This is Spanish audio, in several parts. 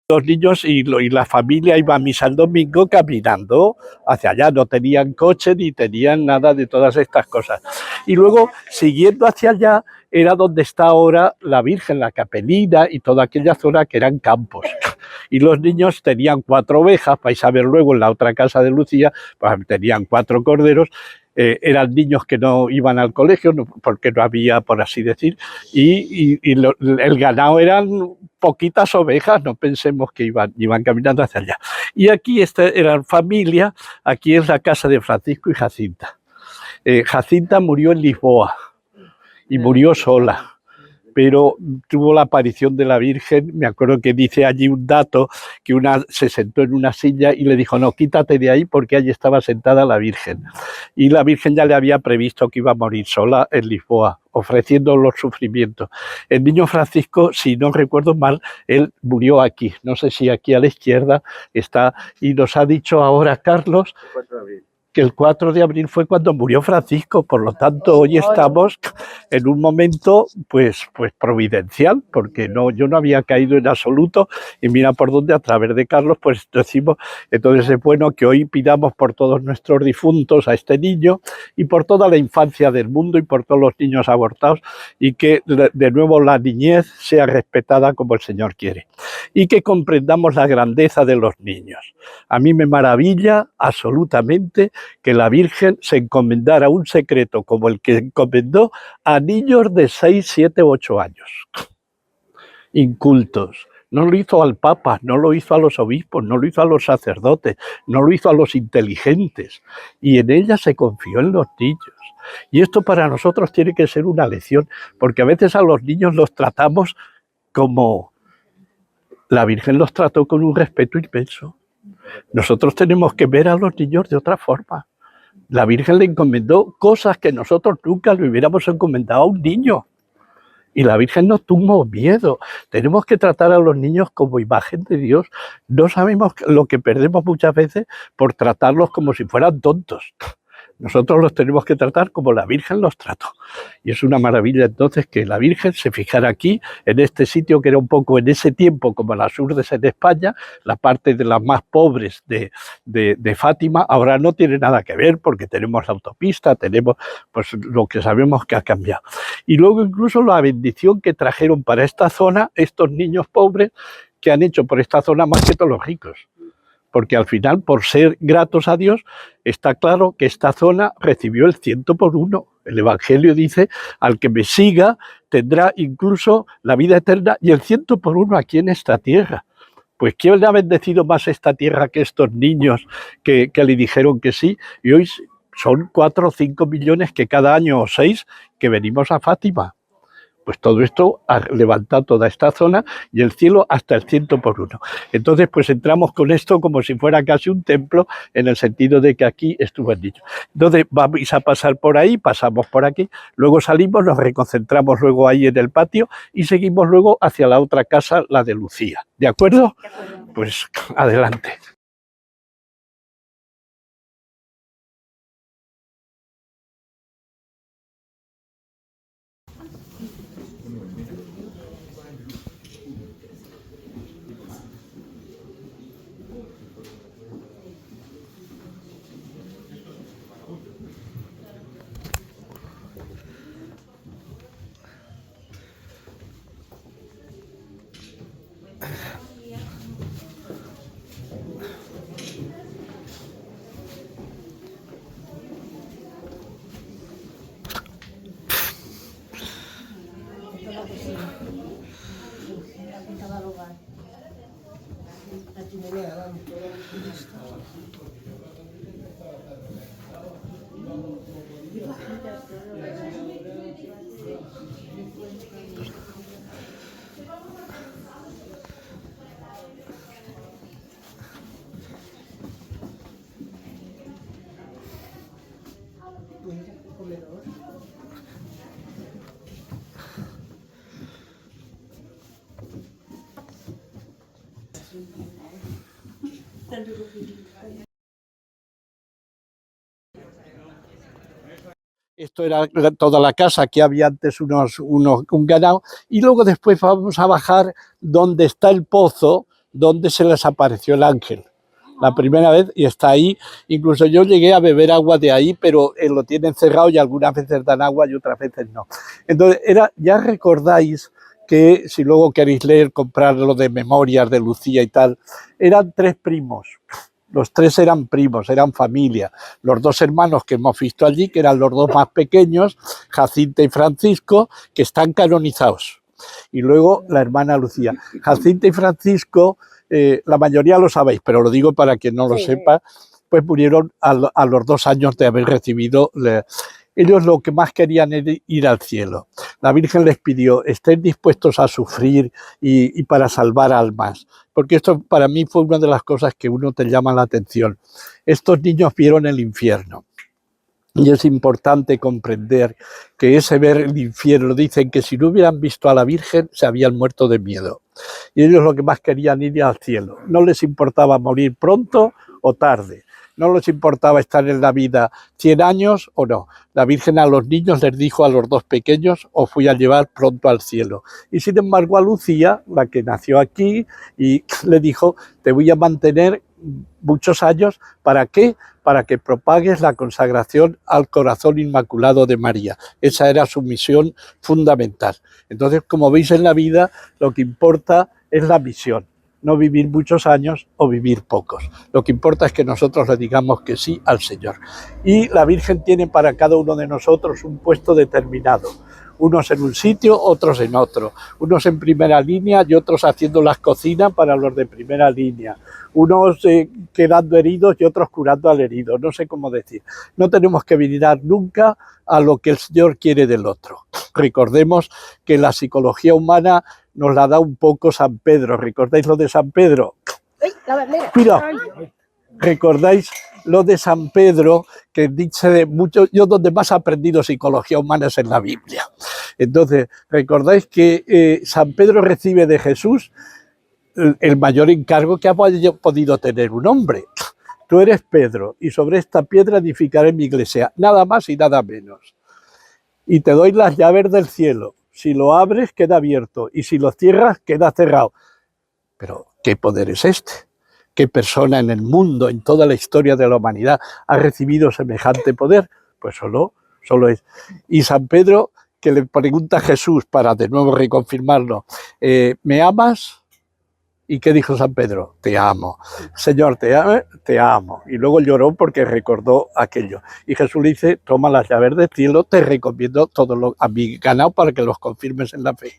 Los niños y la familia iban a misa el domingo caminando hacia allá, no tenían coche ni tenían nada de todas estas cosas. Y luego, siguiendo hacia allá, era donde está ahora la Virgen, la Capelina y toda aquella zona que eran campos. Y los niños tenían 4 ovejas, vais a ver luego en la otra casa de Lucía, pues tenían 4 corderos. Eran niños que no iban al colegio porque no había, por así decir, el ganado eran poquitas ovejas, no pensemos que iban caminando hacia allá. Y aquí era familia, aquí es la casa de Francisco y Jacinta. Jacinta murió en Lisboa y murió sola, pero tuvo la aparición de la Virgen. Me acuerdo que dice allí un dato, que se sentó en una silla y le dijo, no, quítate de ahí, porque allí estaba sentada la Virgen. Y la Virgen ya le había previsto que iba a morir sola en Lisboa, ofreciendo los sufrimientos. El niño Francisco, si no recuerdo mal, él murió aquí, no sé si aquí a la izquierda está, y nos ha dicho ahora Carlos que el 4 de abril fue cuando murió Francisco, por lo tanto hoy estamos en un momento pues providencial, porque yo no había caído en absoluto, y mira por dónde a través de Carlos pues decimos. Entonces es bueno que hoy pidamos por todos nuestros difuntos a este niño y por toda la infancia del mundo y por todos los niños abortados, y que de nuevo la niñez sea respetada como el Señor quiere, y que comprendamos la grandeza de los niños. A mí me maravilla absolutamente que la Virgen se encomendara un secreto como el que encomendó a niños de 6, 7, 8 años, incultos. No lo hizo al Papa, no lo hizo a los obispos, no lo hizo a los sacerdotes, no lo hizo a los inteligentes. Y en ella se confió en los niños. Y esto para nosotros tiene que ser una lección, porque a veces a los niños los tratamos como la Virgen los trató, con un respeto inmenso. Nosotros tenemos que ver a los niños de otra forma. La Virgen le encomendó cosas que nosotros nunca le hubiéramos encomendado a un niño. Y la Virgen no tuvo miedo. Tenemos que tratar a los niños como imagen de Dios. No sabemos lo que perdemos muchas veces por tratarlos como si fueran tontos. Nosotros los tenemos que tratar como la Virgen los trató. Y es una maravilla entonces que la Virgen se fijara aquí, en este sitio que era un poco en ese tiempo como las Urdes en España, la parte de las más pobres de Fátima. Ahora no tiene nada que ver porque tenemos la autopista, tenemos pues lo que sabemos que ha cambiado. Y luego incluso la bendición que trajeron para esta zona estos niños pobres, que han hecho por esta zona más que todos los ricos. Porque al final, por ser gratos a Dios, está claro que esta zona recibió el 100 por 1. El Evangelio dice, al que me siga tendrá incluso la vida eterna y el 100 por 1 aquí en esta tierra. Pues ¿quién le ha bendecido más esta tierra que estos niños que le dijeron que sí? Y hoy son 4 o 5 millones que cada año, o 6, que venimos a Fátima. Pues todo esto ha levantado toda esta zona y el cielo hasta el 100 por 1. Entonces, pues entramos con esto como si fuera casi un templo, en el sentido de que aquí estuvo el niño. Entonces, vamos a pasar por ahí, pasamos por aquí, luego salimos, nos reconcentramos luego ahí en el patio y seguimos luego hacia la otra casa, la de Lucía. ¿De acuerdo? Pues adelante. Esto era toda la casa, aquí había antes un ganado, y luego después vamos a bajar donde está el pozo, donde se les apareció el ángel. La primera vez, y está ahí. Incluso yo llegué a beber agua de ahí, pero lo tienen cerrado y algunas veces dan agua y otras veces no. Entonces, ya recordáis que, si luego queréis leer, comprarlo de memorias de Lucía y tal, eran 3 primos. Los 3 eran primos, eran familia. Los 2 hermanos que hemos visto allí, que eran los 2 más pequeños, Jacinta y Francisco, que están canonizados. Y luego la hermana Lucía. Jacinta y Francisco, la mayoría lo sabéis, pero lo digo para quien no lo sepa, pues murieron a los 2 años de haber recibido. Ellos lo que más querían era ir al cielo. La Virgen les pidió, estén dispuestos a sufrir y para salvar almas. Porque esto para mí fue una de las cosas que uno te llama la atención. Estos niños vieron el infierno. Y es importante comprender que ese ver el infierno, dicen que si no hubieran visto a la Virgen, se habían muerto de miedo. Y ellos lo que más querían ir al cielo. No les importaba morir pronto o tarde. No les importaba estar en la vida 100 años o no. La Virgen a los niños les dijo a los 2 pequeños, os fui a llevar pronto al cielo. Y sin embargo a Lucía, la que nació aquí, y le dijo, te voy a mantener muchos años. ¿Para qué? Para que propagues la consagración al corazón inmaculado de María. Esa era su misión fundamental. Entonces, como veis en la vida, lo que importa es la misión. No vivir muchos años o vivir pocos. Lo que importa es que nosotros le digamos que sí al Señor. Y la Virgen tiene para cada uno de nosotros un puesto determinado. Unos en un sitio, otros en otro. Unos en primera línea y otros haciendo las cocinas para los de primera línea. Unos quedando heridos y otros curando al herido. No sé cómo decir. No tenemos que mirar nunca a lo que el Señor quiere del otro. Recordemos que la psicología humana nos la da un poco San Pedro. ¿Recordáis lo de San Pedro? Cuidado. ¿Recordáis lo de San Pedro, que dice de mucho? Yo donde más he aprendido psicología humana es en la Biblia. Entonces, ¿recordáis que San Pedro recibe de Jesús el mayor encargo que ha podido tener un hombre? Tú eres Pedro, y sobre esta piedra edificaré mi iglesia, nada más y nada menos. Y te doy las llaves del cielo. Si lo abres, queda abierto, y si lo cierras, queda cerrado. Pero, ¿qué poder es este? ¿Qué persona en el mundo, en toda la historia de la humanidad, ha recibido semejante poder? Pues solo es. Y San Pedro, que le pregunta a Jesús, para de nuevo reconfirmarlo, ¿me amas? ¿Y qué dijo San Pedro? Te amo. Señor, te amo. Y luego lloró porque recordó aquello. Y Jesús le dice, toma las llaves del cielo, te recomiendo todo lo a mi ganado para que los confirmes en la fe.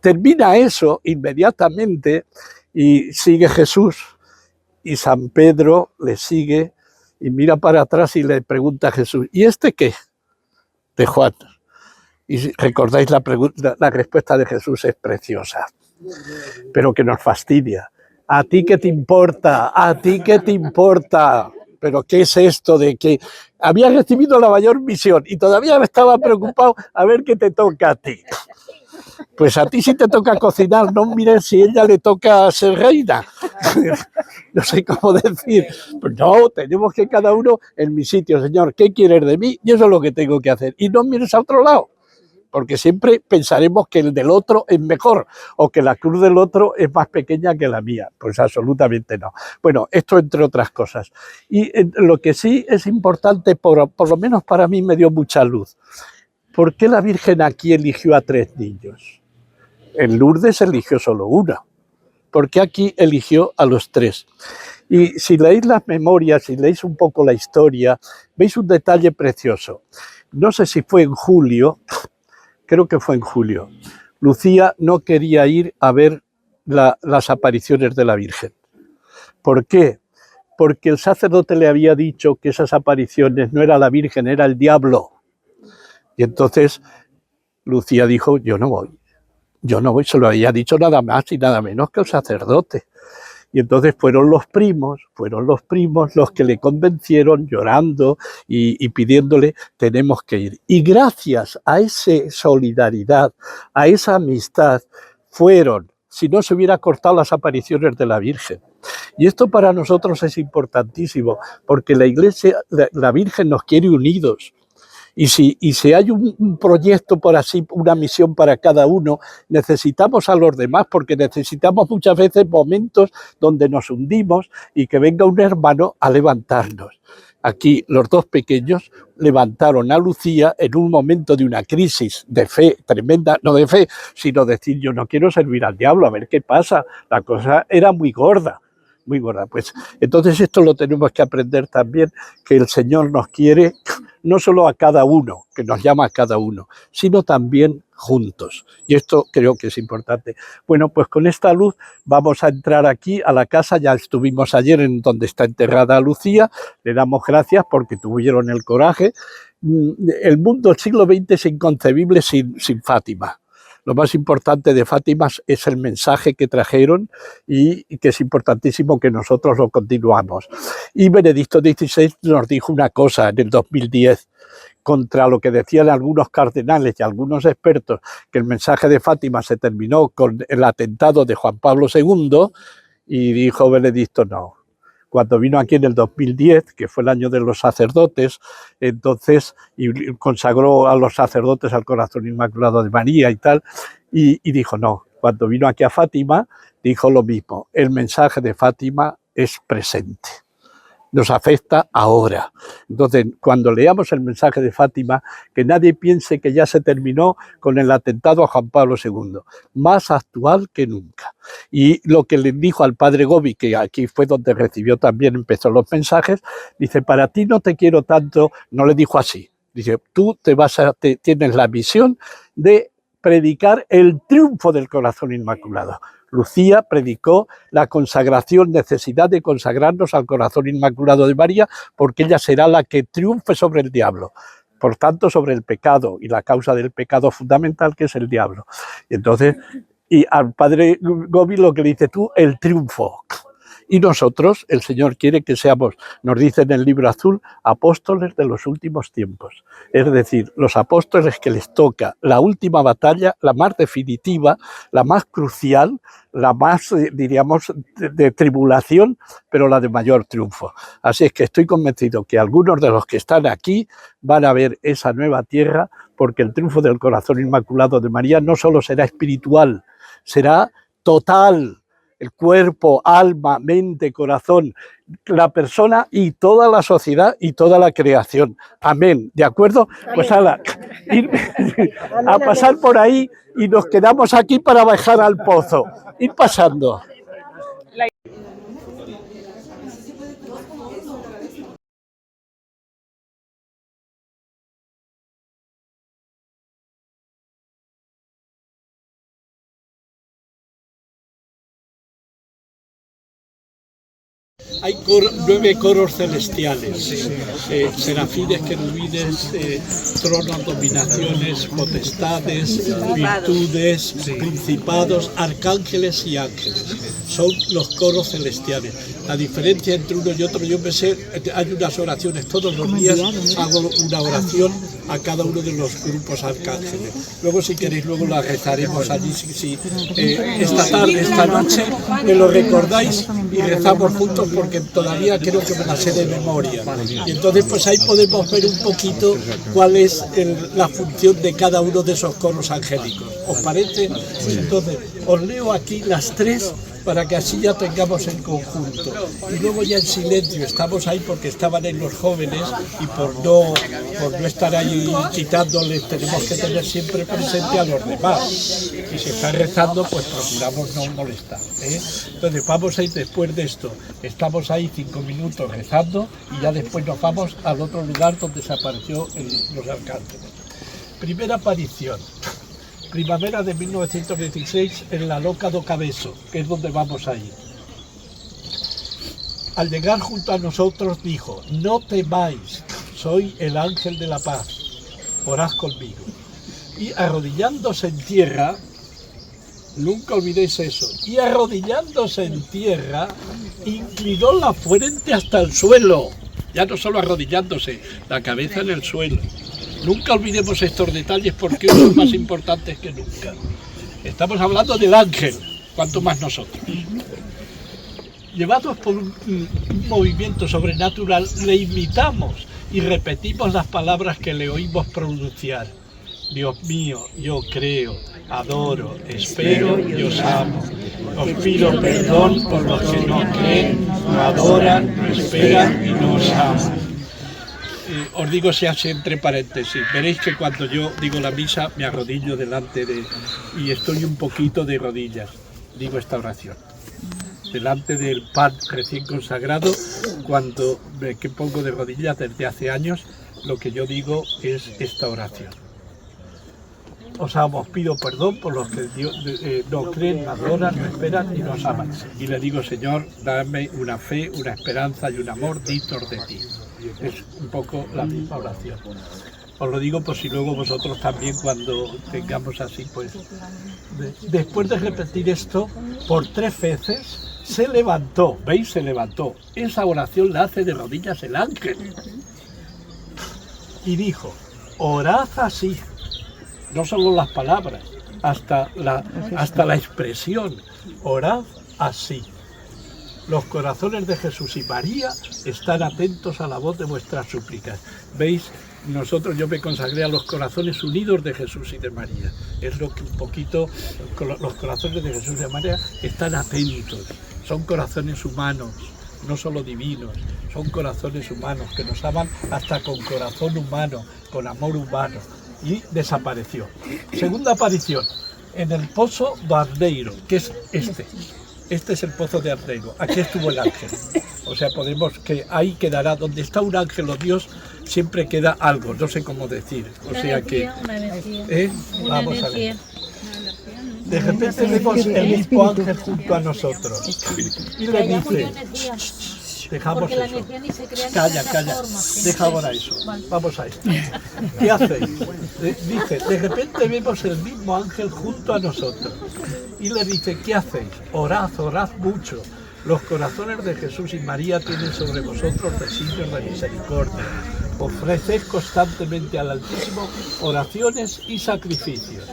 Termina eso inmediatamente y sigue Jesús. Y San Pedro le sigue y mira para atrás y le pregunta a Jesús, ¿y este qué? De Juan. Y si recordáis la respuesta de Jesús es preciosa, pero que nos fastidia. ¿A ti qué te importa? ¿A ti qué te importa? ¿Pero qué es esto de que había recibido la mayor misión y todavía estaba preocupado a ver qué te toca a ti? Pues a ti sí te toca cocinar, no mires si ella le toca ser reina. No sé cómo decir. Pues no, tenemos que cada uno en mi sitio, Señor, ¿qué quieres de mí? Y eso es lo que tengo que hacer. Y no mires a otro lado, porque siempre pensaremos que el del otro es mejor o que la cruz del otro es más pequeña que la mía. Pues absolutamente no. Bueno, esto entre otras cosas. Y lo que sí es importante, por lo menos para mí me dio mucha luz. ¿Por qué la Virgen aquí eligió a 3 niños? En Lourdes eligió solo uno. ¿Por qué aquí eligió a los 3? Y si leéis las memorias, si leéis un poco la historia, veis un detalle precioso. No sé si fue en julio, creo que fue en julio. Lucía no quería ir a ver las apariciones de la Virgen. ¿Por qué? Porque el sacerdote le había dicho que esas apariciones no era la Virgen, era el diablo. Y entonces Lucía dijo, yo no voy, se lo había dicho nada más y nada menos que el sacerdote. Y entonces fueron los primos los que le convencieron llorando y pidiéndole, tenemos que ir. Y gracias a esa solidaridad, a esa amistad, fueron, si no se hubiera cortado las apariciones de la Virgen. Y esto para nosotros es importantísimo, porque la Iglesia, la Virgen nos quiere unidos. Y si hay un proyecto por así, una misión para cada uno, necesitamos a los demás, porque necesitamos muchas veces momentos donde nos hundimos y que venga un hermano a levantarnos. Aquí los dos pequeños levantaron a Lucía en un momento de una crisis de fe tremenda, no de fe, sino decir yo no quiero servir al diablo, a ver qué pasa. La cosa era muy gorda, muy gorda. Pues entonces esto lo tenemos que aprender también, que el Señor nos quiere no solo a cada uno, que nos llama a cada uno, sino también juntos. Y esto creo que es importante. Bueno, pues con esta luz vamos a entrar aquí a la casa. Ya estuvimos ayer en donde está enterrada Lucía. Le damos gracias porque tuvieron el coraje. El mundo del siglo XX es inconcebible sin Fátima. Lo más importante de Fátima es el mensaje que trajeron y que es importantísimo que nosotros lo continuamos. Y Benedicto XVI nos dijo una cosa en el 2010, contra lo que decían algunos cardenales y algunos expertos, que el mensaje de Fátima se terminó con el atentado de Juan Pablo II, y dijo Benedicto no. Cuando vino aquí en el 2010, que fue el año de los sacerdotes, entonces y consagró a los sacerdotes al corazón inmaculado de María y tal, y dijo no. Cuando vino aquí a Fátima, dijo lo mismo. El mensaje de Fátima es presente. Nos afecta ahora. Entonces, cuando leamos el mensaje de Fátima, que nadie piense que ya se terminó con el atentado a Juan Pablo II, más actual que nunca. Y lo que le dijo al padre Gobi, que aquí fue donde recibió también, empezó los mensajes, dice, para ti no te quiero tanto, no le dijo así, dice, tú tienes la misión de predicar el triunfo del corazón inmaculado. Lucía predicó la consagración, necesidad de consagrarnos al corazón inmaculado de María, porque ella será la que triunfe sobre el diablo, por tanto sobre el pecado y la causa del pecado fundamental que es el diablo. Y entonces, y al padre Gobi lo que le dice tú, el triunfo. Y nosotros, el Señor quiere que seamos, nos dice en el libro azul, apóstoles de los últimos tiempos. Es decir, los apóstoles que les toca la última batalla, la más definitiva, la más crucial, la más, diríamos, de tribulación, pero la de mayor triunfo. Así es que estoy convencido que algunos de los que están aquí van a ver esa nueva tierra, porque el triunfo del corazón inmaculado de María no solo será espiritual, será total. El cuerpo, alma, mente, corazón, la persona y toda la sociedad y toda la creación. Amén. ¿De acuerdo? Pues a pasar por ahí y nos quedamos aquí para bajar al pozo. Ir pasando. Hay 9 coros celestiales, serafines, querubines, tronos, dominaciones, potestades, virtudes, principados, arcángeles y ángeles. Son los coros celestiales. La diferencia entre uno y otro, yo me sé, hay unas oraciones todos los días, hago una oración a cada uno de los grupos arcángeles. Luego, si queréis, luego la rezaremos allí. Esta tarde, esta noche, me lo recordáis y rezamos juntos, porque todavía creo que me la sé de memoria. Y entonces pues ahí podemos ver un poquito cuál es la función de cada uno de esos coros angélicos. ¿Os parece? Pues entonces os leo aquí las 3 para que así ya tengamos en conjunto. Y luego ya en silencio, estamos ahí porque estaban en los jóvenes y por no estar ahí quitándoles, tenemos que tener siempre presente a los demás. Y si está rezando, pues procuramos no molestar, ¿eh? Entonces vamos a ir después de esto, estamos ahí 5 minutos rezando y ya después nos vamos al otro lugar donde se apareció los arcángeles. Primera aparición. Primavera de 1916 en la Loca do Cabezo, que es donde vamos a ir. Al llegar junto a nosotros dijo, no temáis, soy el ángel de la paz, orad conmigo. Y arrodillándose en tierra, nunca olvidéis eso, y arrodillándose en tierra, inclinó la frente hasta el suelo, ya no solo arrodillándose, la cabeza en el suelo. Nunca olvidemos estos detalles porque son más importantes que nunca. Estamos hablando del ángel, cuanto más nosotros. Llevados por un movimiento sobrenatural, le imitamos y repetimos las palabras que le oímos pronunciar. Dios mío, yo creo, adoro, espero y os amo. Os pido perdón por los que no creen, no adoran, no esperan y no os aman. Os digo si hace entre paréntesis, veréis que cuando yo digo la misa me arrodillo delante y estoy un poquito de rodillas, digo esta oración. Delante del pan recién consagrado, cuando me pongo de rodillas desde hace años, lo que yo digo es esta oración. Os amo, os pido perdón por los que no creen, no adoran, no esperan y no os aman. Y le digo, Señor, dame una fe, una esperanza y un amor dignos de ti. Es un poco la misma oración. Os lo digo por si luego vosotros también cuando tengamos así, pues... Después de repetir esto por 3 veces, se levantó, ¿veis? Se levantó. Esa oración la hace de rodillas el ángel. Y dijo, orad así. No solo las palabras, hasta la expresión, orad así. Los corazones de Jesús y María están atentos a la voz de vuestras súplicas. ¿Veis? Yo me consagré a los corazones unidos de Jesús y de María. Es lo que un poquito, los corazones de Jesús y de María están atentos. Son corazones humanos, no solo divinos. Son corazones humanos que nos aman hasta con corazón humano, con amor humano. Y desapareció. Segunda aparición, en el pozo de Arneiro, que es este. Este es el pozo de Arneiro. Aquí estuvo el ángel. O sea, que ahí quedará, donde está un ángel o Dios, siempre queda algo, no sé cómo decir. O sea que... Vamos a ver. De repente vemos el mismo ángel junto a nosotros. Y le dice... Dejamos eso. Calla. Deja ahora eso. Vamos a esto. ¿Qué hacéis? Dice, de repente vemos el mismo ángel junto a nosotros. Y le dice, ¿qué hacéis? Orad mucho. Los corazones de Jesús y María tienen sobre vosotros designios de misericordia. Ofreced constantemente al Altísimo oraciones y sacrificios.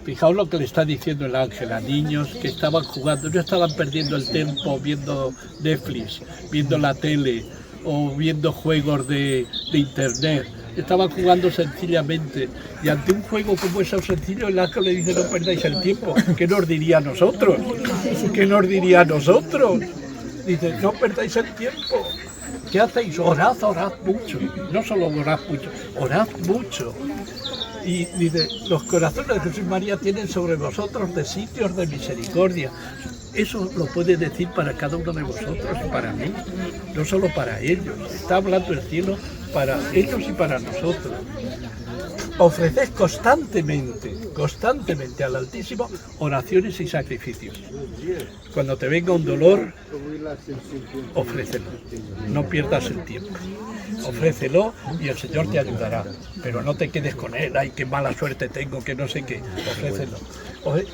Fijaos lo que le está diciendo el ángel a niños que estaban jugando, no estaban perdiendo el tiempo viendo Netflix, viendo la tele o viendo juegos de internet. Estaban jugando sencillamente y ante un juego como ese sencillo el ángel le dice no perdáis el tiempo. ¿Qué nos diría a nosotros? ¿Qué nos diría a nosotros? Dice no perdáis el tiempo. ¿Qué hacéis? Orad mucho. No solo orad mucho, orad mucho. Y dice, los corazones de Jesús y María tienen sobre vosotros designios de misericordia. Eso lo puede decir para cada uno de vosotros y para mí, no solo para ellos. Está hablando el cielo para ellos y para nosotros. Ofreced constantemente al Altísimo oraciones y sacrificios. Cuando te venga un dolor, ofrécelo. No pierdas el tiempo. Ofrécelo y el Señor te ayudará. Pero no te quedes con él, ay, qué mala suerte tengo, que no sé qué. Ofrécelo.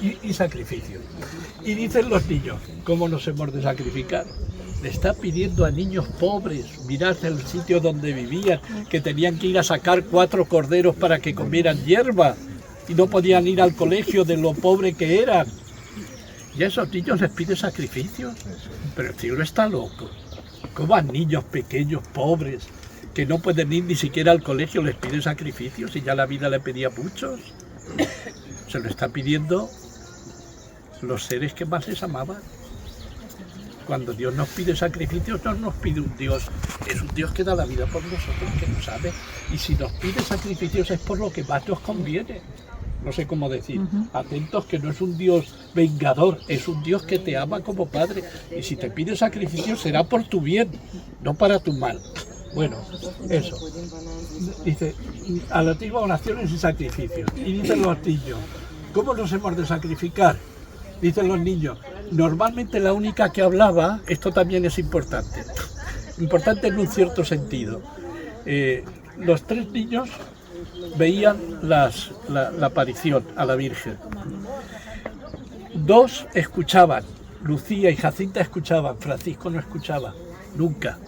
Y sacrificio. Y dicen los niños, ¿cómo nos hemos de sacrificar? Le está pidiendo a niños pobres, mirad el sitio donde vivían, que tenían que ir a sacar 4 corderos para que comieran hierba y no podían ir al colegio de lo pobre que eran. Y a esos niños les pide sacrificios. Pero el cielo está loco. ¿Cómo a niños pequeños, pobres, que no pueden ir ni siquiera al colegio, les pide sacrificios y ya la vida le pedía muchos? Se lo está pidiendo los seres que más les amaban. Cuando Dios nos pide sacrificios, no nos pide un Dios, es un Dios que da la vida por nosotros, que nos sabe. Y si nos pide sacrificios es por lo que más nos conviene. No sé cómo decir. Atentos que no es un Dios vengador, es un Dios que te ama como Padre. Y si te pide sacrificios será por tu bien, no para tu mal. Bueno, eso. Dice, a la antigua oraciones y sacrificios. Y dicen los niños, ¿cómo nos hemos de sacrificar? Dicen los niños, normalmente la única que hablaba, esto también es importante en un cierto sentido. Los 3 niños veían la aparición a la Virgen. 2 escuchaban, Lucía y Jacinta escuchaban, Francisco no escuchaba, nunca.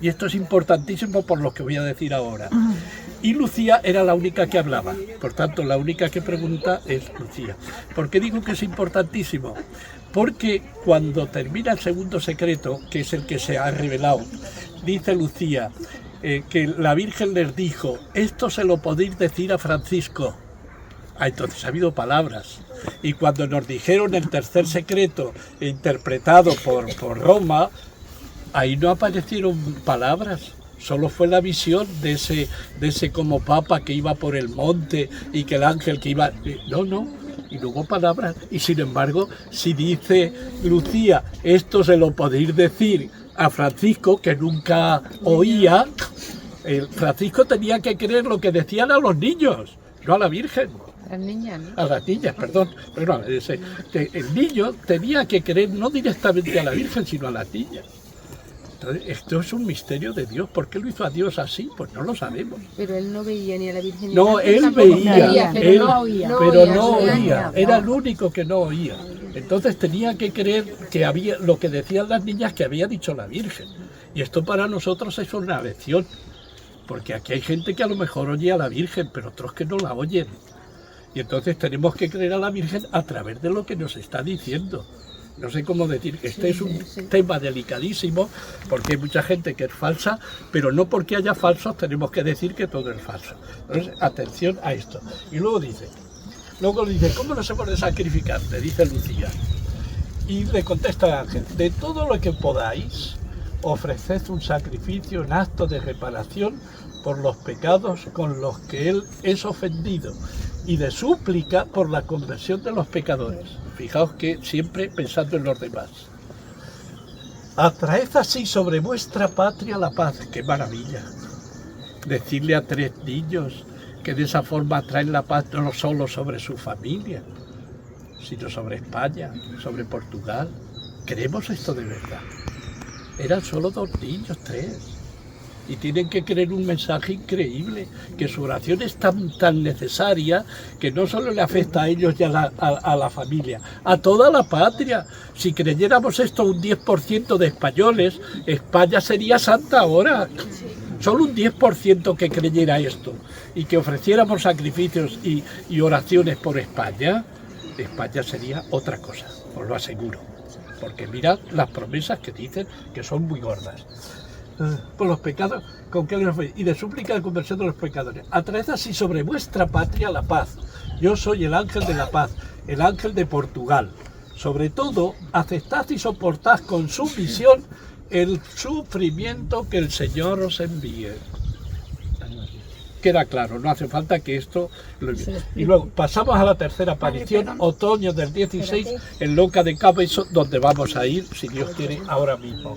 Y esto es importantísimo por lo que voy a decir ahora. Y Lucía era la única que hablaba, por tanto la única que pregunta es Lucía. ¿Por qué digo que es importantísimo? Porque cuando termina el segundo secreto, que es el que se ha revelado, dice Lucía, que la Virgen les dijo, esto se lo podéis decir a Francisco. Entonces ha habido palabras. Y cuando nos dijeron el tercer secreto, interpretado por Roma, ahí no aparecieron palabras. Solo fue la visión de ese como papa que iba por el monte y que el ángel que iba... No, y no hubo palabras. Y sin embargo, si dice Lucía, esto se lo podéis decir a Francisco, que nunca oía, Francisco tenía que creer lo que decían a los niños, no a la Virgen. A las niñas, ¿no? A las niñas, perdón. Pero no, el niño tenía que creer no directamente a la Virgen, sino a las niñas. Entonces, esto es un misterio de Dios. ¿Por qué lo hizo a Dios así? Pues no lo sabemos. Pero él no veía ni a la Virgen ni No, a la Virgen, él tampoco veía, pero no oía. pero no oía. Era el único que no oía. Entonces tenía que creer que había lo que decían las niñas que había dicho la Virgen. Y esto para nosotros es una lección. Porque aquí hay gente que a lo mejor oye a la Virgen, pero otros que no la oyen. Y entonces tenemos que creer a la Virgen a través de lo que nos está diciendo. No sé cómo decir que este es un tema delicadísimo, porque hay mucha gente que es falsa, pero no porque haya falsos tenemos que decir que todo es falso. Entonces, atención a esto. Y luego le dice, ¿cómo nos hemos de sacrificar? Le dice Lucía. Y le contesta el ángel, de todo lo que podáis, ofreced un sacrificio en acto de reparación por los pecados con los que él es ofendido, y de súplica por la conversión de los pecadores. Fijaos que siempre pensando en los demás. Atraed así sobre vuestra patria la paz. ¡Qué maravilla! Decirle a 3 niños que de esa forma traen la paz no solo sobre su familia, sino sobre España, sobre Portugal. ¿Creemos esto de verdad? Eran solo 2 niños, 3. Y tienen que creer un mensaje increíble, que su oración es tan necesaria que no solo le afecta a ellos y a la familia, a toda la patria. Si creyéramos esto un 10% de españoles, España sería santa ahora. Solo un 10% que creyera esto y que ofreciéramos sacrificios y oraciones por España, España sería otra cosa, os lo aseguro. Porque mirad las promesas que dicen que son muy gordas. Por los pecados, con que y de súplica de conversión de los pecadores. Atraed así sobre vuestra patria la paz. Yo soy el ángel de la paz, el ángel de Portugal. Sobre todo, aceptad y soportad con sumisión el sufrimiento que el Señor os envíe. Queda claro, no hace falta que esto lo envíe. Y luego pasamos a la tercera aparición, otoño del 16, en Loca de Cabezo, donde vamos a ir, si Dios quiere, ahora mismo.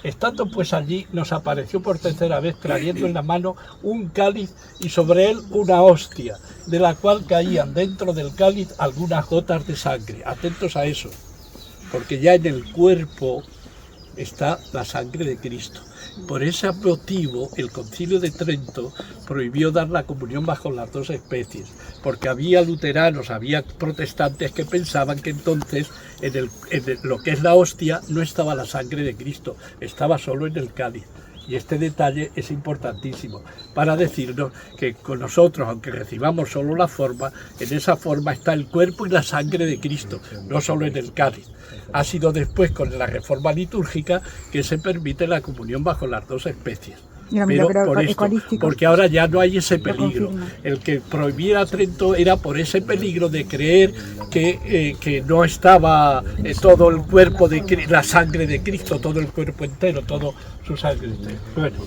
Estando pues allí, nos apareció por tercera vez trayendo en la mano un cáliz y sobre él una hostia, de la cual caían dentro del cáliz algunas gotas de sangre. Atentos a eso, porque ya en el cuerpo está la sangre de Cristo. Por ese motivo, el Concilio de Trento prohibió dar la comunión bajo las 2 especies, porque había luteranos, había protestantes que pensaban que entonces en lo que es la hostia no estaba la sangre de Cristo, estaba solo en el cáliz. Y este detalle es importantísimo para decirnos que con nosotros, aunque recibamos solo la forma, en esa forma está el cuerpo y la sangre de Cristo, no solo en el cáliz. Ha sido después con la reforma litúrgica que se permite la comunión bajo las 2 especies. Pero por esto, porque ahora ya no hay ese peligro. El que prohibiera Trento era por ese peligro de creer que no estaba todo el cuerpo de la sangre de Cristo, todo el cuerpo entero, todo su sangre entera. Bueno,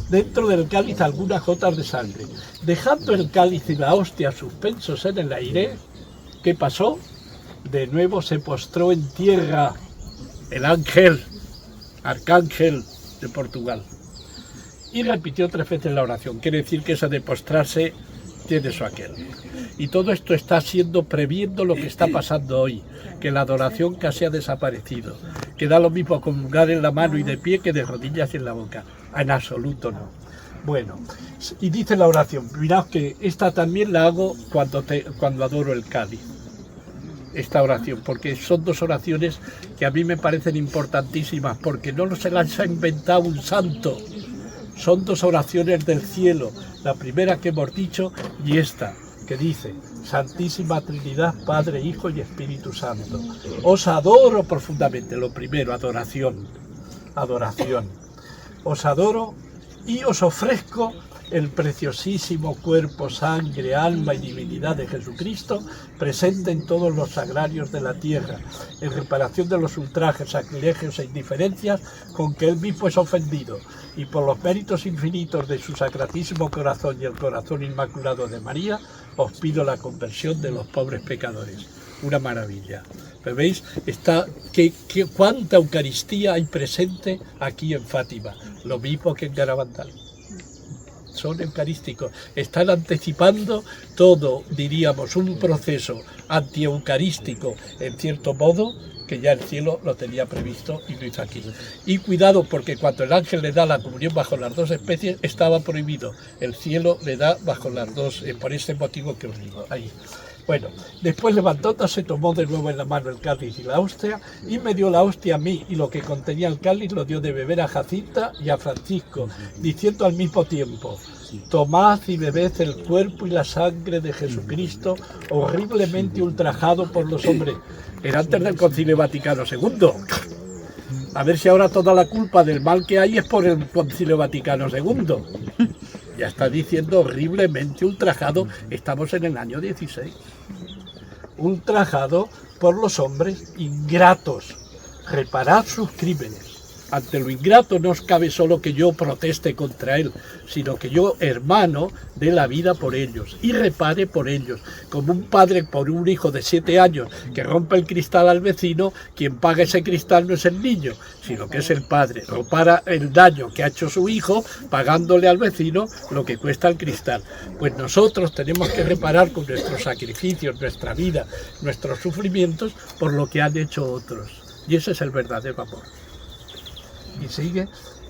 dentro del cáliz algunas gotas de sangre. Dejando el cáliz y la hostia suspensos en el aire, ¿qué pasó? De nuevo se postró en tierra el arcángel de Portugal. Y repitió 3 veces la oración. Quiere decir que esa de postrarse tiene su aquel. Y todo esto está previendo lo que está pasando hoy, que la adoración casi ha desaparecido, que da lo mismo comulgar en la mano y de pie que de rodillas y en la boca. En absoluto no. Bueno, y dice la oración, mirad que esta también la hago cuando adoro el cáliz. Esta oración, porque son 2 oraciones que a mí me parecen importantísimas, porque no se las ha inventado un santo. Son 2 oraciones del cielo, la primera que hemos dicho y esta, que dice, Santísima Trinidad, Padre, Hijo y Espíritu Santo. Os adoro profundamente, lo primero, adoración. Os adoro y os ofrezco el preciosísimo cuerpo, sangre, alma y divinidad de Jesucristo, presente en todos los sagrarios de la tierra, en reparación de los ultrajes, sacrilegios e indiferencias con que él mismo es ofendido, y por los méritos infinitos de su sacratísimo corazón y el corazón inmaculado de María, os pido la conversión de los pobres pecadores. Una maravilla. ¿Pero veis? ¿Cuánta Eucaristía hay presente aquí en Fátima? Lo mismo que en Garabandal. Son eucarísticos, están anticipando todo, diríamos, un proceso antieucarístico, en cierto modo, que ya el cielo lo tenía previsto y lo hizo aquí. Y cuidado, porque cuando el ángel le da la comunión bajo las dos especies, estaba prohibido. El cielo le da bajo las dos, por este motivo que os digo, ahí. Bueno, después levantóse, tomó de nuevo en la mano el cáliz y la hostia, y me dio la hostia a mí, y lo que contenía el cáliz lo dio de beber a Jacinta y a Francisco, diciendo al mismo tiempo: tomad y bebed el cuerpo y la sangre de Jesucristo, horriblemente ultrajado por los hombres. Era antes del Concilio Vaticano II. A ver si ahora toda la culpa del mal que hay es por el Concilio Vaticano II. Ya está diciendo horriblemente ultrajado, estamos en el año 16. Ultrajado por los hombres ingratos, reparad sus crímenes. Ante lo ingrato no os cabe solo que yo proteste contra él, sino que yo, hermano, dé la vida por ellos y repare por ellos. Como un padre por un hijo de 7 años que rompe el cristal al vecino, quien paga ese cristal no es el niño, sino que es el padre. Repara el daño que ha hecho su hijo pagándole al vecino lo que cuesta el cristal. Pues nosotros tenemos que reparar con nuestros sacrificios, nuestra vida, nuestros sufrimientos por lo que han hecho otros. Y ese es el verdadero amor. Y sigue,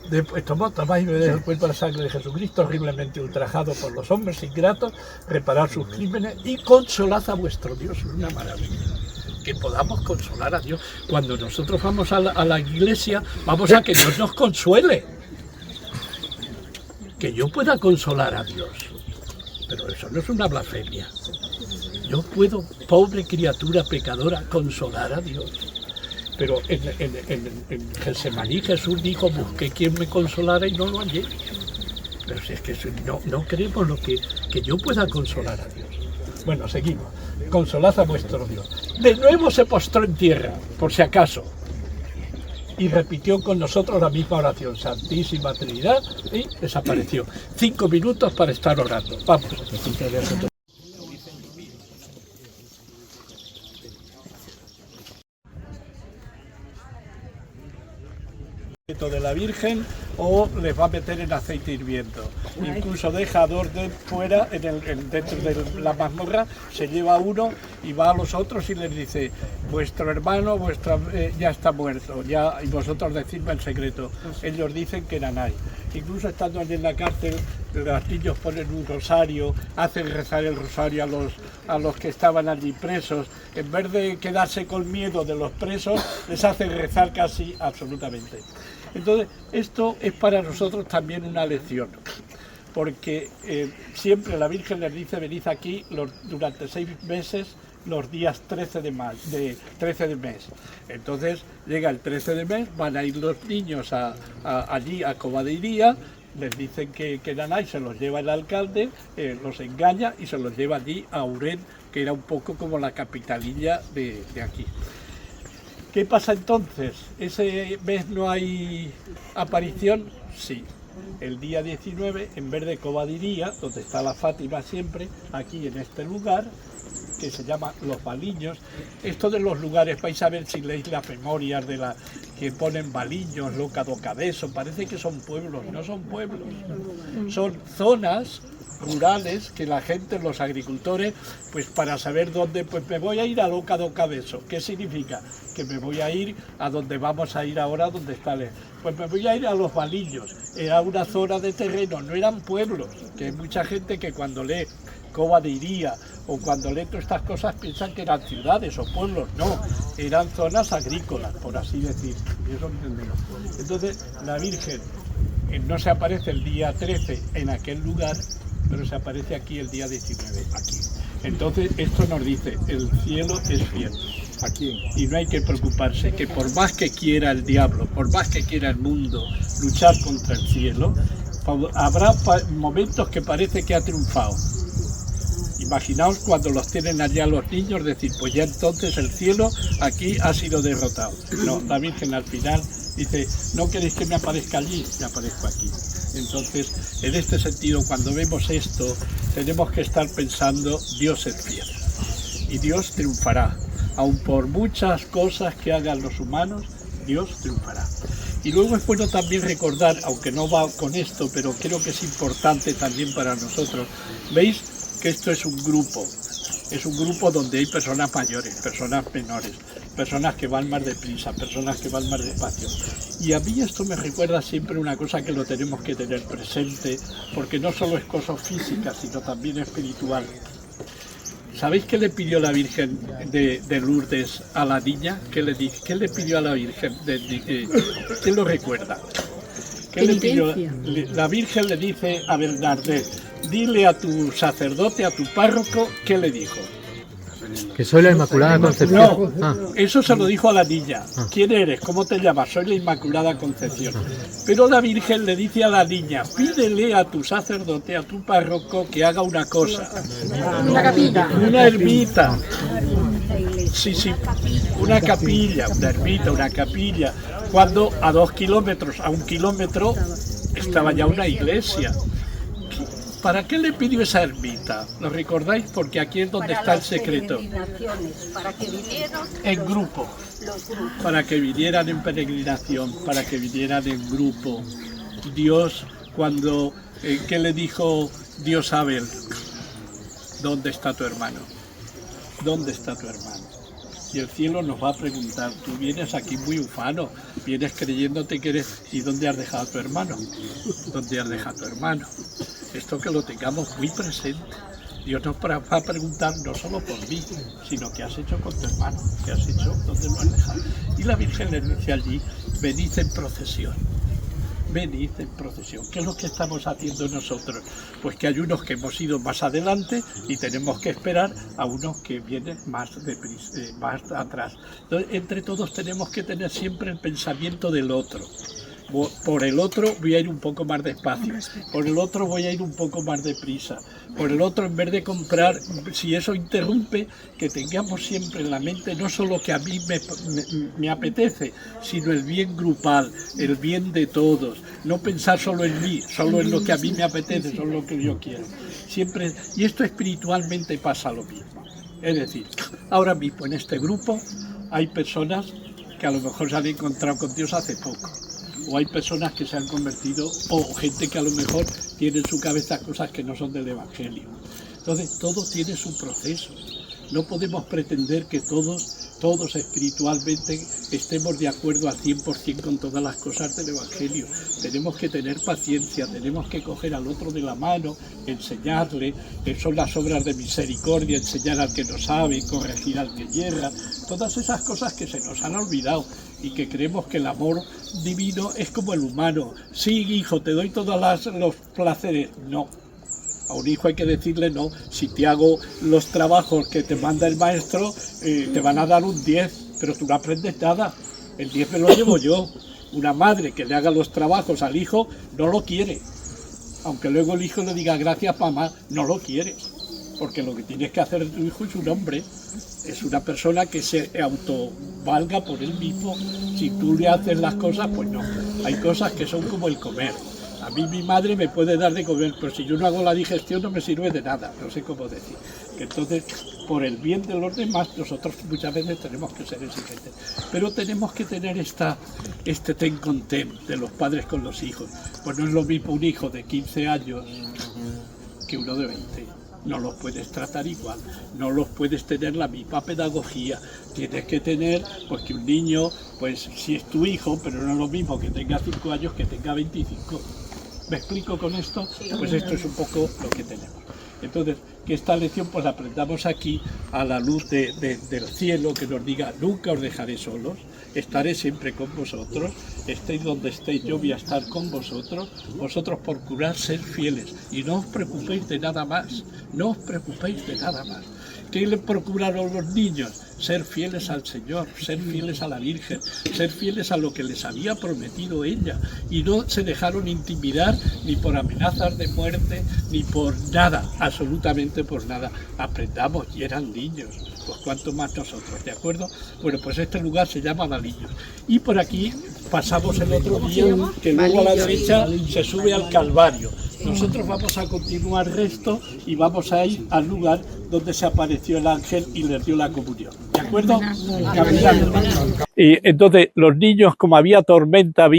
después tomáis y bebed el cuerpo y la sangre de Jesucristo, horriblemente ultrajado por los hombres ingratos, reparad sus crímenes y consolad a vuestro Dios. Es una maravilla que podamos consolar a Dios. Cuando nosotros vamos a la iglesia, vamos a que Dios nos consuele, que yo pueda consolar a Dios. Pero eso no es una blasfemia. Yo puedo, pobre criatura pecadora, consolar a Dios. Pero en Getsemaní Jesús dijo: busqué quien me consolara y no lo hallé. Pero si es que no creemos que yo pueda consolar a Dios. Bueno, seguimos. Consolad a vuestro Dios. De nuevo se postró en tierra, por si acaso, y repitió con nosotros la misma oración: Santísima Trinidad, y desapareció. 5 minutos para estar orando. Vamos. De la Virgen, o les va a meter en aceite hirviendo. Incluso deja a 2 de fuera, dentro de la mazmorra, se lleva uno y va a los otros y les dice: vuestro hermano ya está muerto, y vosotros decidme el secreto. Ellos dicen que Nanay. Incluso estando allí en la cárcel, los niños ponen un rosario, hacen rezar el rosario a los que estaban allí presos. En vez de quedarse con miedo de los presos, les hacen rezar casi absolutamente. Entonces, esto es para nosotros también una lección, porque siempre la Virgen les dice: venid aquí durante 6 meses, los días 13 de mes. Entonces, llega el 13 de mes, van a ir los niños allí a Cobadiría, les dicen que Nanay, se los lleva el alcalde, los engaña y se los lleva allí a Urén, que era un poco como la capitalilla de aquí. ¿Qué pasa entonces? ¿Ese mes no hay aparición? Sí. El día 19, en vez de Cobadiría, donde está la Fátima siempre, aquí en este lugar, que se llama Los Baliños. Esto de los lugares, vais a ver si leéis las memorias que ponen Baliños, Loca do Cabezo, parece que son pueblos, no son pueblos. Son zonas rurales que la gente, los agricultores, pues para saber dónde, pues me voy a ir a Loca do Cabezo. ¿Qué significa? Que me voy a ir a donde vamos a ir ahora, donde está pues me voy a ir a Los Baliños. Era una zona de terreno, no eran pueblos, que hay mucha gente que cuando lee Cobadiría o cuando lee todas estas cosas piensan que eran ciudades o pueblos. No, eran zonas agrícolas, por así decir, y eso entendemos. Entonces la Virgen no se aparece el día 13 en aquel lugar, pero se aparece aquí el día 19, aquí. Entonces esto nos dice: el cielo es fiel. Aquí. Y no hay que preocuparse, que por más que quiera el diablo, por más que quiera el mundo luchar contra el cielo, habrá momentos que parece que ha triunfado. Imaginaos cuando los tienen allá los niños, decir, pues ya entonces el cielo aquí ha sido derrotado. No, la Virgen al final dice, ¿no queréis que me aparezca allí? Me aparezco aquí. Entonces, en este sentido, cuando vemos esto, tenemos que estar pensando, Dios es fiel. Y Dios triunfará. Aun por muchas cosas que hagan los humanos, Dios triunfará. Y luego es bueno también recordar, aunque no va con esto, pero creo que es importante también para nosotros, ¿veis? Que esto es un grupo donde hay personas mayores, personas menores, personas que van más deprisa, personas que van más despacio. Y a mí esto me recuerda siempre una cosa que lo tenemos que tener presente, porque no solo es cosa física, sino también espiritual. ¿Sabéis qué le pidió la Virgen de Lourdes a la niña? ¿Qué le pidió a la Virgen? ¿Quién lo recuerda? ¿Qué le pidió? La Virgen le dice a Bernardet, dile a tu sacerdote, a tu párroco, ¿qué le dijo? Que soy la Inmaculada Concepción. No, eso se lo dijo a la niña. ¿Quién eres? ¿Cómo te llamas? Soy la Inmaculada Concepción. Pero la Virgen le dice a la niña, pídele a tu sacerdote, a tu párroco, que haga una cosa. Una capilla. Una ermita. Sí, una capilla, una ermita, una capilla. Cuando a 2 kilómetros, a 1 kilómetro, estaba ya una iglesia. ¿Para qué le pidió esa ermita? ¿Lo recordáis? Porque aquí es donde está el secreto. Para que vinieran en grupo, para que vinieran en peregrinación, para que vinieran en grupo. Dios, cuando, ¿qué le dijo Dios a Abel? ¿Dónde está tu hermano? ¿Dónde está tu hermano? Y el cielo nos va a preguntar, tú vienes aquí muy ufano, vienes creyéndote que eres, ¿y dónde has dejado a tu hermano? ¿Dónde has dejado a tu hermano? Esto que lo tengamos muy presente. Dios nos va a preguntar no solo por mí, sino qué has hecho con tu hermano, qué has hecho, dónde lo has dejado. Y la Virgen le dice allí, venid en procesión. Venid en procesión. ¿Qué es lo que estamos haciendo nosotros? Pues que hay unos que hemos ido más adelante y tenemos que esperar a unos que vienen más atrás. Entonces, entre todos tenemos que tener siempre el pensamiento del otro. Por el otro voy a ir un poco más despacio, por el otro voy a ir un poco más deprisa, por el otro en vez de comprar, si eso interrumpe, que tengamos siempre en la mente no solo que a mí me apetece, sino el bien grupal, el bien de todos, no pensar solo en mí, solo en lo que a mí me apetece, solo lo que yo quiero. Siempre, y esto espiritualmente pasa lo mismo. Es decir, ahora mismo en este grupo hay personas que a lo mejor se han encontrado con Dios hace poco. O hay personas que se han convertido, o gente que a lo mejor tiene en su cabeza cosas que no son del Evangelio. Entonces, todo tiene su proceso. No podemos pretender que todos espiritualmente estemos de acuerdo al 100% con todas las cosas del Evangelio. Tenemos que tener paciencia, tenemos que coger al otro de la mano, enseñarle, son las obras de misericordia, enseñar al que no sabe, corregir al que yerra, todas esas cosas que se nos han olvidado y que creemos que el amor divino es como el humano. Sí, hijo, te doy todos los placeres. No. A un hijo hay que decirle no, si te hago los trabajos que te manda el maestro, te van a dar un 10, pero tú no aprendes nada, el 10 me lo llevo yo. Una madre que le haga los trabajos al hijo no lo quiere, aunque luego el hijo le diga gracias mamá, no lo quiere, porque lo que tienes que hacer tu hijo es un hombre, es una persona que se autovalga por él mismo. Si tú le haces las cosas, pues no, hay cosas que son como el comer. A mí mi madre me puede dar de comer, pero si yo no hago la digestión no me sirve de nada, no sé cómo decir. Que entonces, por el bien de los demás, nosotros muchas veces tenemos que ser exigentes. Pero tenemos que tener este ten con ten de los padres con los hijos. Pues no es lo mismo un hijo de 15 años que uno de 20. No los puedes tratar igual, no los puedes tener la misma pedagogía. Tienes que tener, pues que un niño, pues si es tu hijo, pero no es lo mismo que tenga 5 años que tenga 25. ¿Me explico con esto? Pues esto es un poco lo que tenemos. Entonces, que esta lección pues la aprendamos aquí a la luz del cielo, que nos diga, nunca os dejaré solos, estaré siempre con vosotros, estéis donde estéis, yo voy a estar con vosotros, vosotros procurar ser fieles y no os preocupéis de nada más, no os preocupéis de nada más. ¿Qué le procuraron los niños? Ser fieles al Señor, ser fieles a la Virgen, ser fieles a lo que les había prometido ella. Y no se dejaron intimidar ni por amenazas de muerte, ni por nada, absolutamente por nada. Aprendamos, y eran niños, pues cuanto más nosotros, ¿de acuerdo? Bueno, pues este lugar se llama Valillos. Y por aquí pasamos el otro día, que luego a la derecha se sube al Calvario. Nosotros vamos a continuar resto y vamos a ir al lugar donde se apareció el ángel y les dio la comunión. ¿De acuerdo? Y entonces los niños, como había tormenta,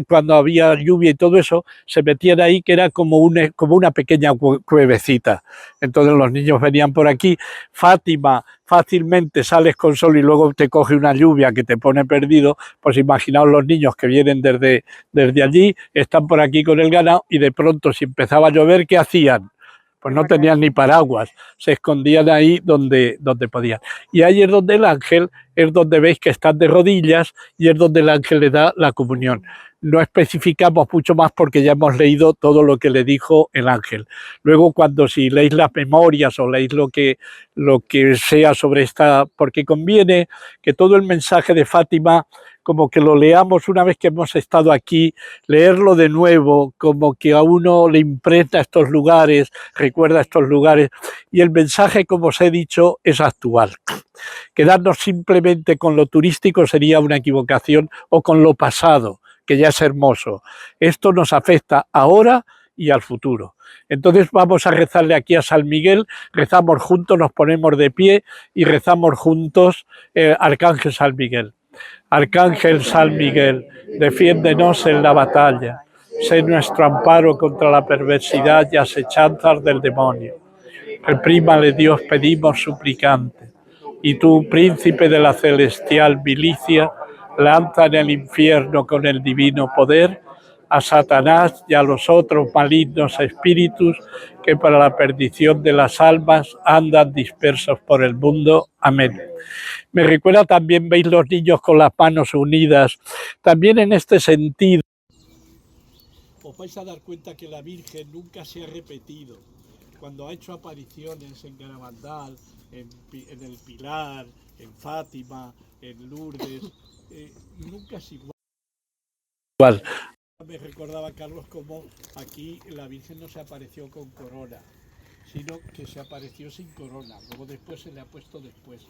cuando había lluvia y todo eso, se metían ahí, que era como una pequeña cuevecita. Entonces los niños venían por aquí. Fátima, fácilmente sales con sol y luego te coge una lluvia que te pone perdido. Pues imaginaos los niños que vienen desde allí, están por aquí con el ganado y de pronto si empezaba a llover, ¿qué hacían? Pues no tenían ni paraguas, se escondían ahí donde podían. Y ahí es donde el ángel, es donde veis que están de rodillas y es donde el ángel le da la comunión. No especificamos mucho más porque ya hemos leído todo lo que le dijo el ángel. Luego si leéis las memorias o leéis lo que sea sobre esta, porque conviene que todo el mensaje de Fátima, como que lo leamos una vez que hemos estado aquí, leerlo de nuevo, como que a uno le impregna estos lugares, recuerda estos lugares, y el mensaje, como os he dicho, es actual. Quedarnos simplemente con lo turístico sería una equivocación, o con lo pasado, que ya es hermoso. Esto nos afecta ahora y al futuro. Entonces vamos a rezarle aquí a San Miguel, rezamos juntos, nos ponemos de pie y rezamos juntos Arcángel San Miguel. Arcángel San Miguel, defiéndenos en la batalla, sé nuestro amparo contra la perversidad y asechanzas del demonio. Reprímale Dios, pedimos suplicante, y tú, príncipe de la celestial milicia, lanza en el infierno con el divino poder a Satanás y a los otros malignos espíritus que para la perdición de las almas andan dispersos por el mundo. Amén. Me recuerda también, veis los niños con las manos unidas, también en este sentido. Os vais a dar cuenta que la Virgen nunca se ha repetido. Cuando ha hecho apariciones en Garabandal, en el Pilar, en Fátima, en Lourdes, nunca es igual. Me recordaba, Carlos, como aquí la Virgen no se apareció con corona, sino que se apareció sin corona, luego después se le ha puesto después.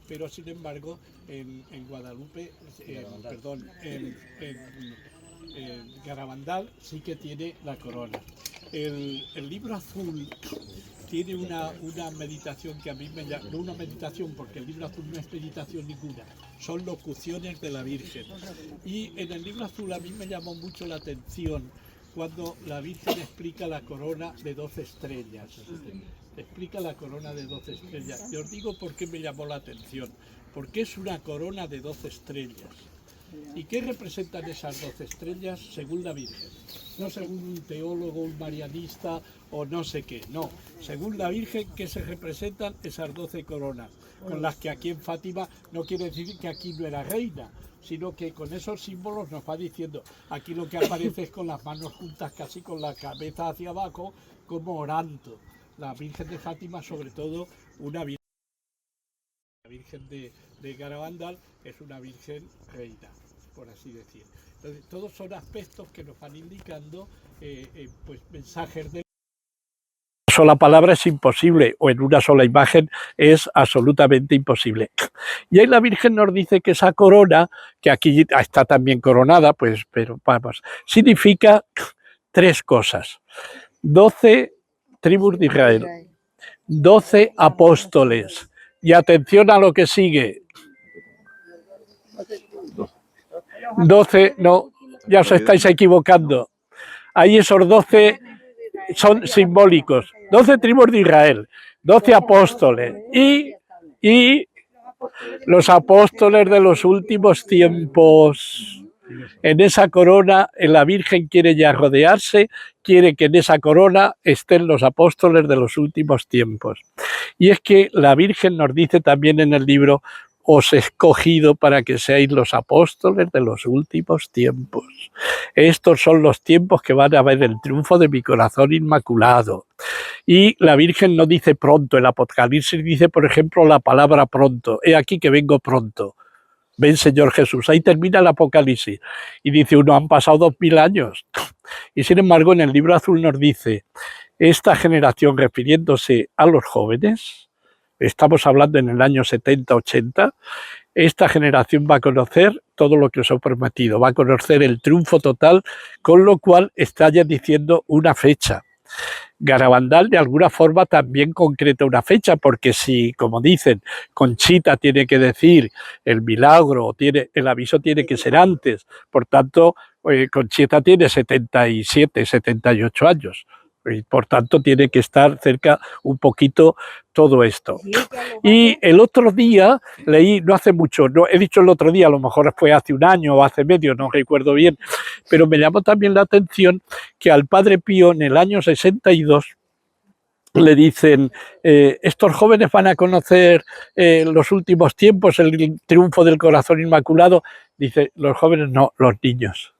Pero sin embargo, en Guadalupe, en Garabandal sí que tiene la corona. El libro azul tiene una meditación que a mí me llama, no una meditación, porque el libro azul no es meditación ninguna, son locuciones de la Virgen. Y en el libro azul a mí me llamó mucho la atención cuando la Virgen explica la corona de 12 estrellas. Explica la corona de 12 estrellas. Y os digo por qué me llamó la atención. Porque es una corona de 12 estrellas. ¿Y qué representan esas 12 estrellas según la Virgen? No según un teólogo, un marianista o no sé qué, no. Según la Virgen, ¿qué se representan esas 12 coronas? Con las que aquí en Fátima no quiere decir que aquí no era reina, sino que con esos símbolos nos va diciendo, aquí lo que aparece es con las manos juntas, casi con la cabeza hacia abajo, como orando. La Virgen de Fátima, sobre todo, una Virgen. La Virgen de Garabandal es una Virgen reina, por así decir. Entonces, todos son aspectos que nos van indicando pues mensajes de... Una sola palabra es imposible, o en una sola imagen es absolutamente imposible. Y ahí la Virgen nos dice que esa corona, que aquí está también coronada, pues, pero vamos, significa 3 cosas. 12 tribus de Israel, 12 apóstoles, y atención a lo que sigue. 12, no, ya os estáis equivocando. Ahí esos 12 son simbólicos. 12 tribus de Israel, 12 apóstoles y los apóstoles de los últimos tiempos. En esa corona, la Virgen quiere ya rodearse, quiere que en esa corona estén los apóstoles de los últimos tiempos. Y es que la Virgen nos dice también en el libro, os he escogido para que seáis los apóstoles de los últimos tiempos. Estos son los tiempos que van a ver el triunfo de mi corazón inmaculado. Y la Virgen no dice pronto, el Apocalipsis dice, por ejemplo, la palabra pronto. He aquí que vengo pronto. Ven, Señor Jesús. Ahí termina el Apocalipsis. Y dice uno, han pasado 2000 años. Y sin embargo, en el libro azul nos dice, esta generación, refiriéndose a los jóvenes, estamos hablando en el año 70-80, esta generación va a conocer todo lo que os he prometido, va a conocer el triunfo total, con lo cual está ya diciendo una fecha. Garabandal de alguna forma también concreta una fecha, porque si, como dicen, Conchita tiene que decir el milagro, el aviso tiene que ser antes, por tanto, Conchita tiene 77, 78 años, y por tanto tiene que estar cerca un poquito todo esto. Y el otro día leí, no hace mucho, no he dicho el otro día, a lo mejor fue hace un año o hace medio, no recuerdo bien, pero me llamó también la atención que al Padre Pío en el año 62 le dicen, estos jóvenes van a conocer los últimos tiempos, el triunfo del corazón inmaculado. Dice, los jóvenes no, los niños.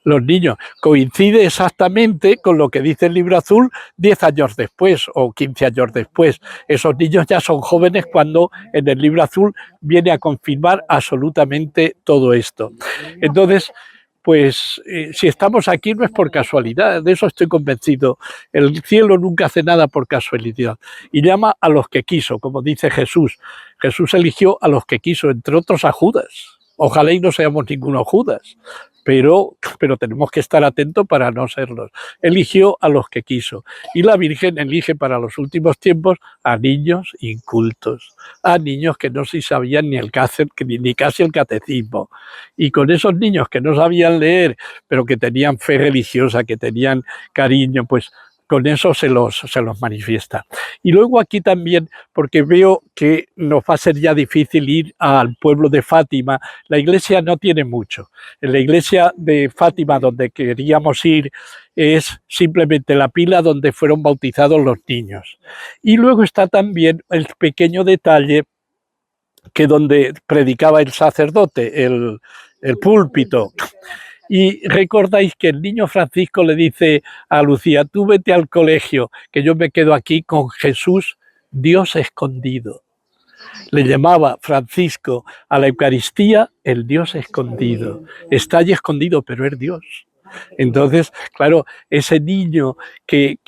Los niños. Coincide exactamente con lo que dice el libro azul 10 años después o 15 años después. Esos niños ya son jóvenes cuando en el libro azul viene a confirmar absolutamente todo esto. Entonces, pues si estamos aquí no es por casualidad, de eso estoy convencido. El cielo nunca hace nada por casualidad y llama a los que quiso, como dice Jesús. Jesús eligió a los que quiso, entre otros a Judas. Ojalá y no seamos ninguno Judas, pero tenemos que estar atentos para no serlos. Eligió a los que quiso. Y la Virgen elige para los últimos tiempos a niños incultos, a niños que no se sabían ni casi el catecismo. Y con esos niños que no sabían leer, pero que tenían fe religiosa, que tenían cariño, pues con eso se los manifiesta. Y luego aquí también, porque veo que nos va a ser ya difícil ir al pueblo de Fátima, la iglesia no tiene mucho. En la iglesia de Fátima, donde queríamos ir, es simplemente la pila donde fueron bautizados los niños. Y luego está también el pequeño detalle que donde predicaba el sacerdote, el púlpito. Y recordáis que el niño Francisco le dice a Lucía, tú vete al colegio, que yo me quedo aquí con Jesús, Dios escondido. Le llamaba Francisco a la Eucaristía el Dios escondido. Está allí escondido, pero es Dios. Entonces, claro, ese niño que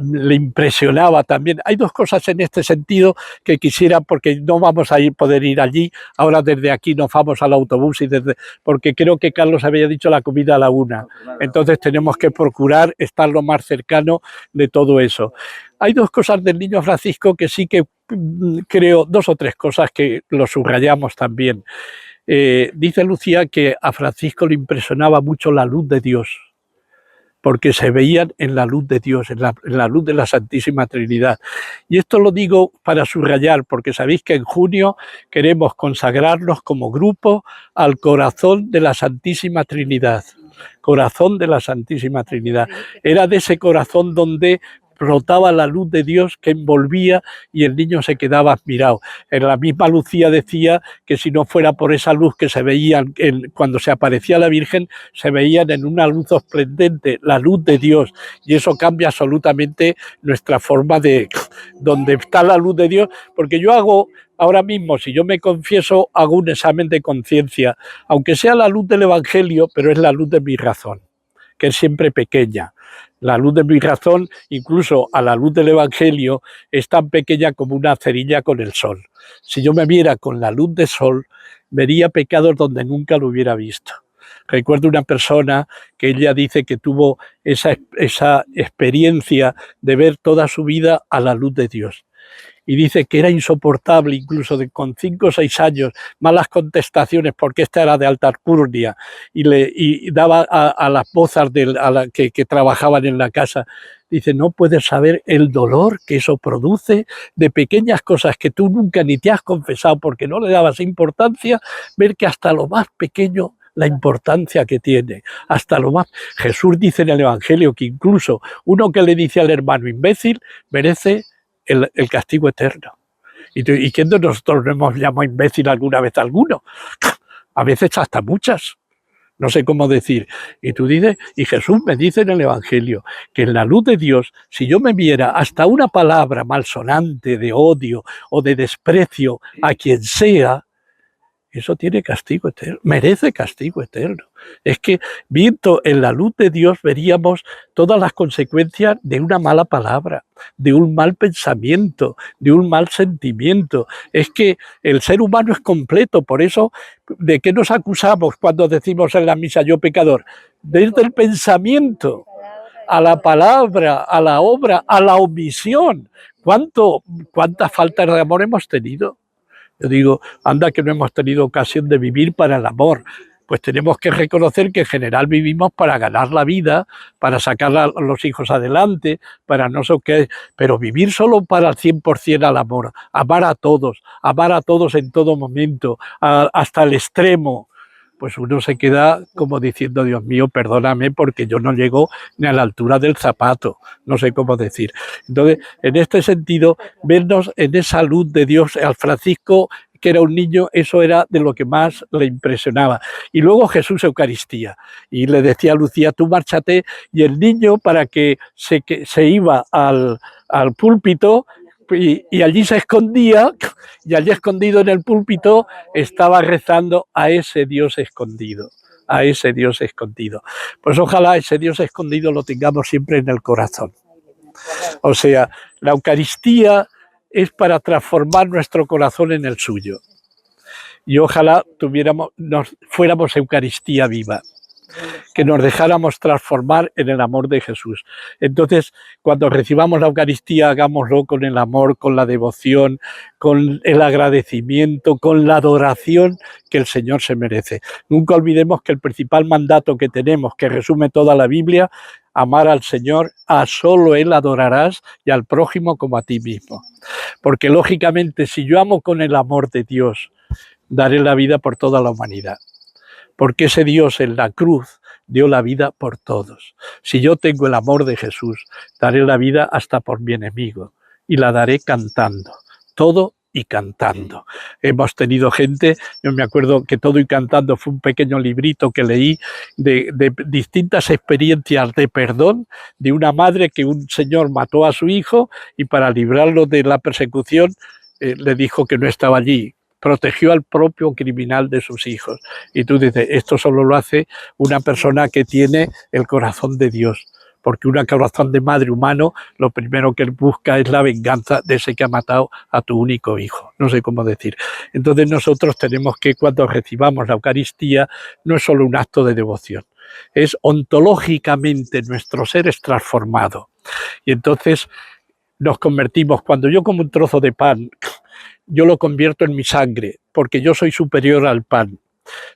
le impresionaba también. Hay dos cosas en este sentido que quisiera, porque no vamos a poder ir allí, ahora desde aquí nos vamos al autobús, porque creo que Carlos había dicho la comida a la 1. Entonces tenemos que procurar estar lo más cercano de todo eso. Hay dos cosas del niño Francisco que sí que creo, 2 o 3 cosas que lo subrayamos también. Dice Lucía que a Francisco le impresionaba mucho la luz de Dios, porque se veían en la luz de Dios, en la luz de la Santísima Trinidad. Y esto lo digo para subrayar, porque sabéis que en junio queremos consagrarnos como grupo al corazón de la Santísima Trinidad. Corazón de la Santísima Trinidad. Era de ese corazón donde brotaba la luz de Dios que envolvía y el niño se quedaba admirado. En la misma Lucía decía que si no fuera por esa luz que se veía cuando se aparecía la Virgen, se veían en una luz esplendente, la luz de Dios, y eso cambia absolutamente nuestra forma de donde está la luz de Dios, porque yo hago ahora mismo, si yo me confieso, hago un examen de conciencia, aunque sea la luz del Evangelio, pero es la luz de mi razón, que es siempre pequeña. La luz de mi razón, incluso a la luz del Evangelio, es tan pequeña como una cerilla con el sol. Si yo me viera con la luz del sol, vería pecados donde nunca lo hubiera visto. Recuerdo una persona que ella dice que tuvo esa experiencia de ver toda su vida a la luz de Dios. Y dice que era insoportable, incluso con 5 o 6 años, malas contestaciones, porque esta era de alta alcurnia, y daba a las mozas que trabajaban en la casa. Dice, no puedes saber el dolor que eso produce de pequeñas cosas que tú nunca ni te has confesado porque no le dabas importancia, ver que hasta lo más pequeño la importancia que tiene, hasta lo más. Jesús dice en el Evangelio que incluso uno que le dice al hermano imbécil merece el castigo eterno. ¿Y quién de nosotros no hemos llamado imbécil alguna vez a alguno? A veces hasta muchas. no sé cómo decir. Y tú dices, y Jesús me dice en el Evangelio que en la luz de Dios, si yo me viera hasta una palabra malsonante de odio o de desprecio a quien sea, eso tiene castigo eterno, merece castigo eterno. Es que viendo en la luz de Dios veríamos todas las consecuencias de una mala palabra, de un mal pensamiento, de un mal sentimiento. Es que el ser humano es completo, por eso, ¿de qué nos acusamos cuando decimos en la misa yo pecador? Desde el pensamiento a la palabra, a la obra, a la omisión. ¿Cuántas faltas de amor hemos tenido? Yo digo, anda que no hemos tenido ocasión de vivir para el amor. Pues tenemos que reconocer que en general vivimos para ganar la vida, para sacar a los hijos adelante, para no sé qué, pero vivir solo para el 100% al amor, amar a todos en todo momento, hasta el extremo. Pues uno se queda como diciendo, Dios mío, perdóname porque yo no llego ni a la altura del zapato, no sé cómo decir. Entonces, en este sentido, vernos en esa luz de Dios, al Francisco, que era un niño, eso era de lo que más le impresionaba. Y luego Jesús Eucaristía. Y le decía a Lucía, tú márchate, y el niño, para que se iba al púlpito, y allí se escondía, y allí escondido en el púlpito estaba rezando a ese Dios escondido, a ese Dios escondido. Pues ojalá ese Dios escondido lo tengamos siempre en el corazón. O sea, la Eucaristía es para transformar nuestro corazón en el suyo. Y ojalá fuéramos Eucaristía viva, que nos dejáramos transformar en el amor de Jesús. Entonces, cuando recibamos la Eucaristía, hagámoslo con el amor, con la devoción, con el agradecimiento, con la adoración que el Señor se merece. Nunca olvidemos que el principal mandato que tenemos, que resume toda la Biblia, amar al Señor, a solo Él adorarás y al prójimo como a ti mismo. Porque lógicamente, si yo amo con el amor de Dios, daré la vida por toda la humanidad. Porque ese Dios en la cruz dio la vida por todos. Si yo tengo el amor de Jesús, daré la vida hasta por mi enemigo y la daré cantando, todo y cantando. Hemos tenido gente, yo me acuerdo que Todo y Cantando fue un pequeño librito que leí de distintas experiencias de perdón de una madre que un señor mató a su hijo y para librarlo de la persecución le dijo que no estaba allí. Protegió al propio criminal de sus hijos. Y tú dices, esto solo lo hace una persona que tiene el corazón de Dios, porque un corazón de madre humano, lo primero que él busca es la venganza de ese que ha matado a tu único hijo. No sé cómo decir. Entonces nosotros tenemos que, cuando recibamos la Eucaristía, no es solo un acto de devoción, es ontológicamente nuestro ser es transformado. Y entonces nos convertimos, cuando yo como un trozo de pan, yo lo convierto en mi sangre, porque yo soy superior al pan.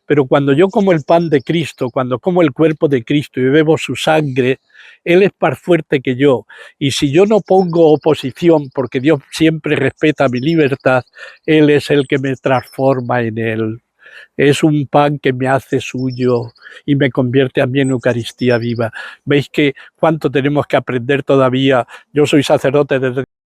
Pero cuando yo como el pan de Cristo, cuando como el cuerpo de Cristo y bebo su sangre, Él es más fuerte que yo. Y si yo no pongo oposición, porque Dios siempre respeta mi libertad, Él es el que me transforma en Él. Es un pan que me hace suyo y me convierte a mí en Eucaristía viva. ¿Veis que cuánto tenemos que aprender todavía? Yo soy sacerdote desde